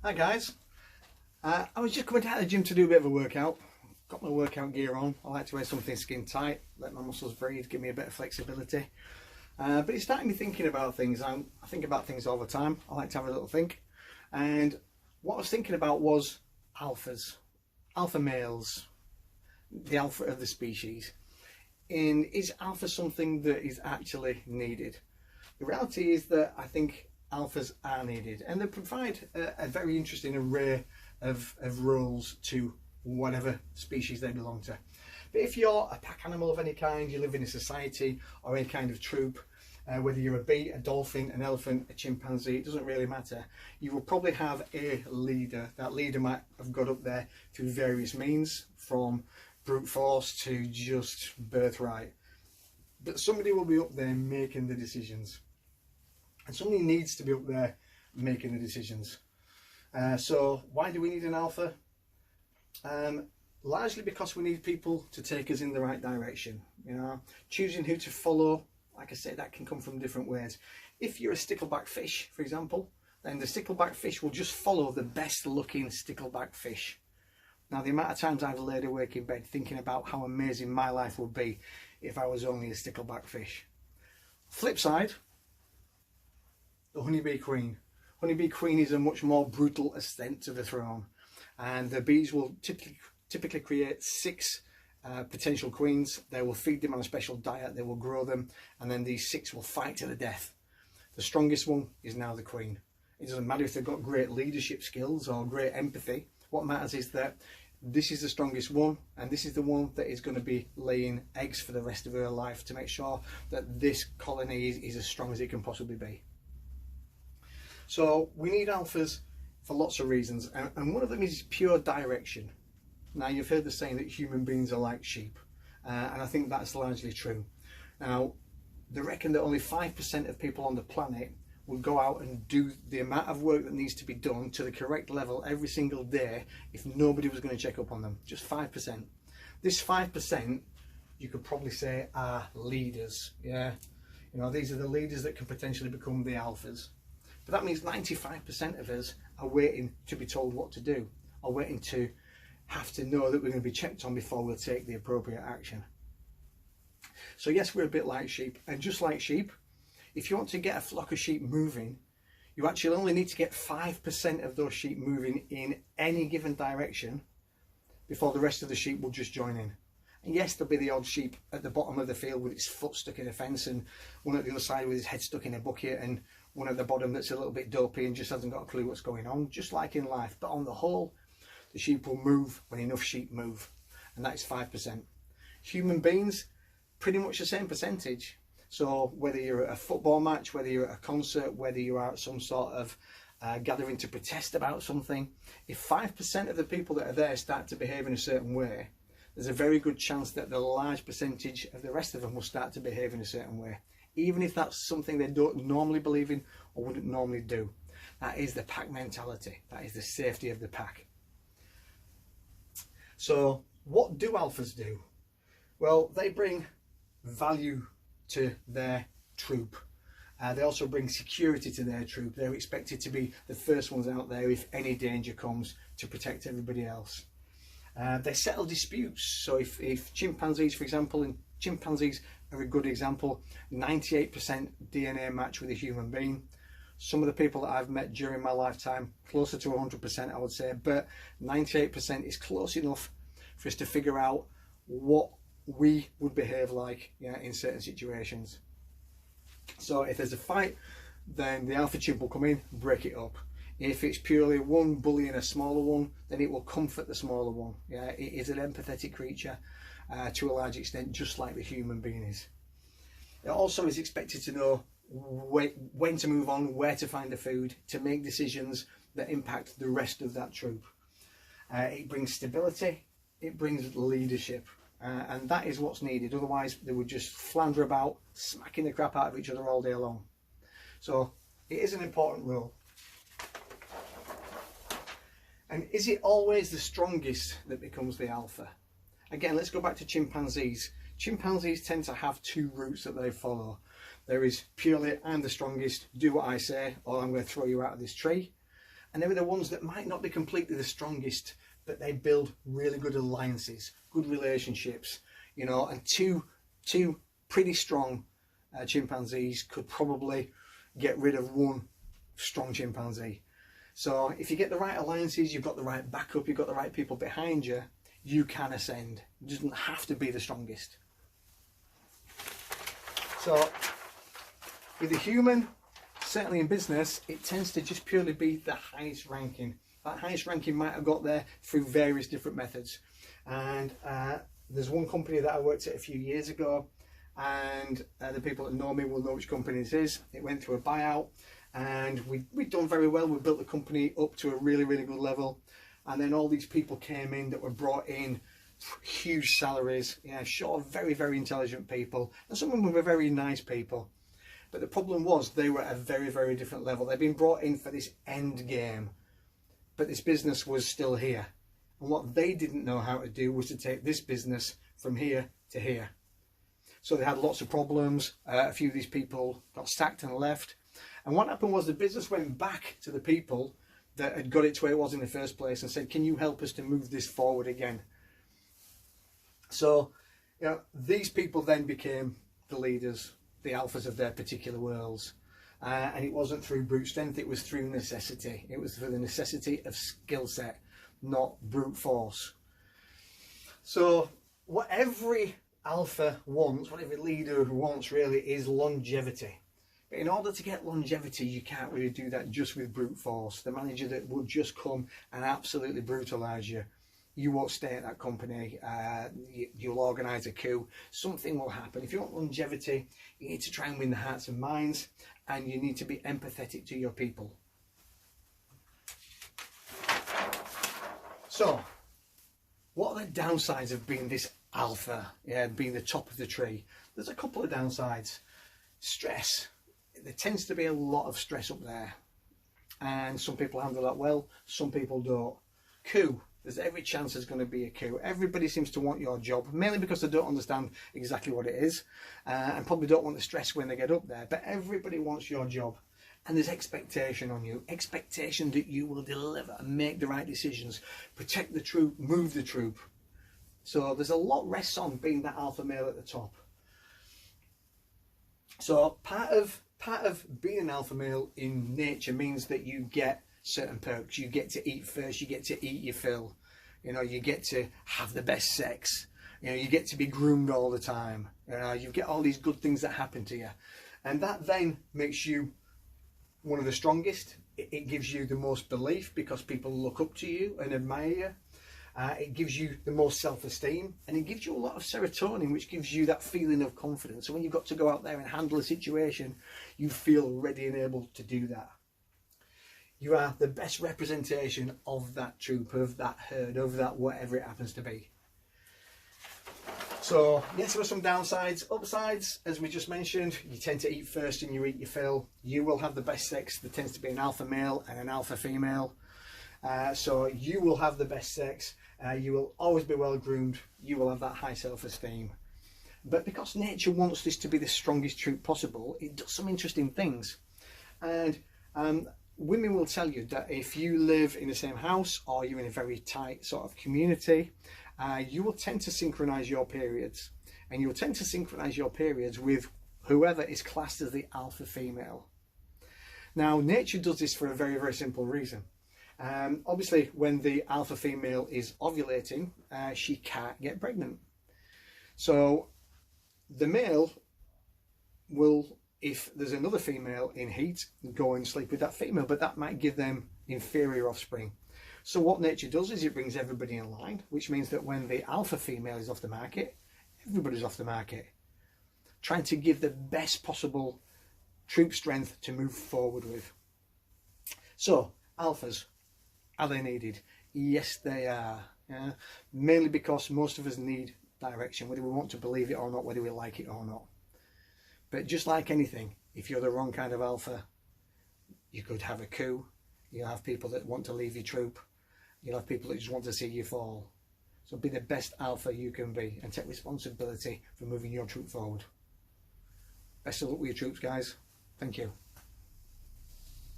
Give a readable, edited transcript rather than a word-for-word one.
Hi guys, I was just coming out of the gym to do a bit of a workout. Got my workout gear on. I like to wear something skin tight, let my muscles breathe, give me a bit of flexibility. But it started me thinking about things. I think about things all the time. I like to have a little think. And what I was thinking about was alphas, alpha males, the alpha of the species. And is alpha something that is actually needed? The reality is that I think alphas are needed, and they provide a very interesting array of roles to whatever species they belong to. But if you're a pack animal of any kind, you live in a society or any kind of troop, whether you're a bee, a dolphin, an elephant, a chimpanzee, it doesn't really matter. You will probably have a leader. That leader might have got up there through various means, from brute force to just birthright. But somebody will be up there making the decisions. And somebody needs to be up there making the decisions. So why do we need an alpha? Largely because we need people to take us in the right direction. You know, choosing who to follow, like I said, that can come from different ways. If you're a stickleback fish, for example, then the stickleback fish will just follow the best looking stickleback fish. Now, the amount of times I've laid awake in bed thinking about how amazing my life would be if I was only a stickleback fish. Flip side, the honeybee queen. Honeybee queen is a much more brutal ascent to the throne, and the bees will typically create 6 potential queens. They will feed them on a special diet, they will grow them, and then these 6 will fight to the death. The strongest one is now the queen. It doesn't matter if they've got great leadership skills or great empathy. What matters is that this is the strongest one, and this is the one that is going to be laying eggs for the rest of her life to make sure that this colony is as strong as it can possibly be. So we need alphas for lots of reasons, and one of them is pure direction. Now, you've heard the saying that human beings are like sheep, and I think that's largely true. Now, they reckon that only 5% of people on the planet would go out and do the amount of work that needs to be done to the correct level every single day if nobody was going to check up on them. Just 5%. This 5%, you could probably say, are leaders. Yeah, you know, these are the leaders that can potentially become the alphas. But that means 95% of us are waiting to be told what to do, or waiting to have to know that we're going to be checked on before we'll take the appropriate action. So yes, we're a bit like sheep, and just like sheep, if you want to get a flock of sheep moving, you actually only need to get 5% of those sheep moving in any given direction before the rest of the sheep will just join in. And yes, there'll be the odd sheep at the bottom of the field with its foot stuck in a fence, and one at the other side with his head stuck in a bucket, and one at the bottom that's a little bit dopey and just hasn't got a clue what's going on, just like in life. But on the whole, the sheep will move when enough sheep move, and that is 5%. Human beings, pretty much the same percentage. So whether you're at a football match, whether you're at a concert, whether you are at some sort of gathering to protest about something, if 5% of the people that are there start to behave in a certain way, there's a very good chance that the large percentage of the rest of them will start to behave in a certain way, even if that's something they don't normally believe in or wouldn't normally do. That is the pack mentality. That is the safety of the pack. So what do alphas do? Well, they bring value to their troop. They also bring security to their troop. They're expected to be the first ones out there if any danger comes, to protect everybody else. They settle disputes. So if chimpanzees, for example, and chimpanzees are a good example, 98% DNA match with a human being. Some of the people that I've met during my lifetime, closer to 100% I would say, but 98% is close enough for us to figure out what we would behave like, yeah, in certain situations. So if there's a fight, then the alpha chimp will come in, break it up. If it's purely one bullying a smaller one, then it will comfort the smaller one. Yeah, it is an empathetic creature to a large extent, just like the human being is. It also is expected to know when to move on, where to find the food, to make decisions that impact the rest of that troop. It brings stability, it brings leadership, and that is what's needed. Otherwise, they would just flounder about, smacking the crap out of each other all day long. So it is an important role. And is it always the strongest that becomes the alpha? Again, let's go back to chimpanzees. Chimpanzees tend to have 2 routes that they follow. There is purely, I'm the strongest, do what I say, or I'm going to throw you out of this tree. And they're the ones that might not be completely the strongest, but they build really good alliances, good relationships, you know. And two pretty strong chimpanzees could probably get rid of one strong chimpanzee. So if you get the right alliances, you've got the right backup, you've got the right people behind you, you can ascend. It doesn't have to be the strongest. So with the human, certainly in business, it tends to just purely be the highest ranking. That highest ranking might have got there through various different methods. And there's one company that I worked at a few years ago, and the people that know me will know which company this is. It went through a buyout, and we'd done very well. We built the company up to a really, really good level. And then all these people came in that were brought in huge salaries, sure, very, very intelligent people. And some of them were very nice people. But the problem was they were at a very, very different level. They'd been brought in for this end game, but this business was still here. And what they didn't know how to do was to take this business from here to here. So they had lots of problems. A few of these people got sacked and left. And what happened was the business went back to the people that had got it to where it was in the first place and said, can you help us to move this forward again? So, these people then became the leaders, the alphas of their particular worlds. And it wasn't through brute strength, it was through necessity. It was through the necessity of skill set, not brute force. So what every alpha wants, what every leader wants really, is longevity. But in order to get longevity, you can't really do that just with brute force. The manager that will just come and absolutely brutalise you, you won't stay at that company. You'll organise a coup. Something will happen. If you want longevity, you need to try and win the hearts and minds, and you need to be empathetic to your people. So, what are the downsides of being this alpha, being the top of the tree? There's a couple of downsides. Stress. There tends to be a lot of stress up there, and some people handle that well, some people don't. Coup. There's every chance there's going to be a coup. Everybody seems to want your job, mainly because they don't understand exactly what it is, and probably don't want the stress when they get up there. But everybody wants your job, and there's expectation on you. Expectation that you will deliver and make the right decisions, protect the troop, move the troop. So there's a lot rests on being that alpha male at the top. So part of being an alpha male in nature means that you get certain perks. You get to eat first, you get to eat your fill, you get to have the best sex, you get to be groomed all the time, you get all these good things that happen to you, and that then makes you one of the strongest. It gives you the most belief because people look up to you and admire you. It gives you the most self-esteem, and it gives you a lot of serotonin, which gives you that feeling of confidence. So when you've got to go out there and handle a situation, you feel ready and able to do that. You are the best representation of that troop, of that herd, of that whatever it happens to be. So yes, there are some downsides. Upsides, as we just mentioned, you tend to eat first and you eat your fill. You will have the best sex. There tends to be an alpha male and an alpha female. So you will have the best sex. You will always be well groomed. You will have that high self-esteem. But because nature wants this to be the strongest troop possible, it does some interesting things. And women will tell you that if you live in the same house or you're in a very tight sort of community, you will tend to synchronize your periods, and you'll tend to synchronize your periods with whoever is classed as the alpha female. Now, nature does this for a very, very simple reason. Obviously, when the alpha female is ovulating, she can't get pregnant. So the male will, if there's another female in heat, go and sleep with that female, but that might give them inferior offspring. So what nature does is it brings everybody in line, which means that when the alpha female is off the market, everybody's off the market, trying to give the best possible troop strength to move forward with. So alphas, are they needed? Yes, they are. Mainly because most of us need direction, whether we want to believe it or not, whether we like it or not. But just like anything, if you're the wrong kind of alpha, you could have a coup. You'll have people that want to leave your troop. You'll have people that just want to see you fall. So be the best alpha you can be and take responsibility for moving your troop forward. Best of luck with your troops, guys. Thank you.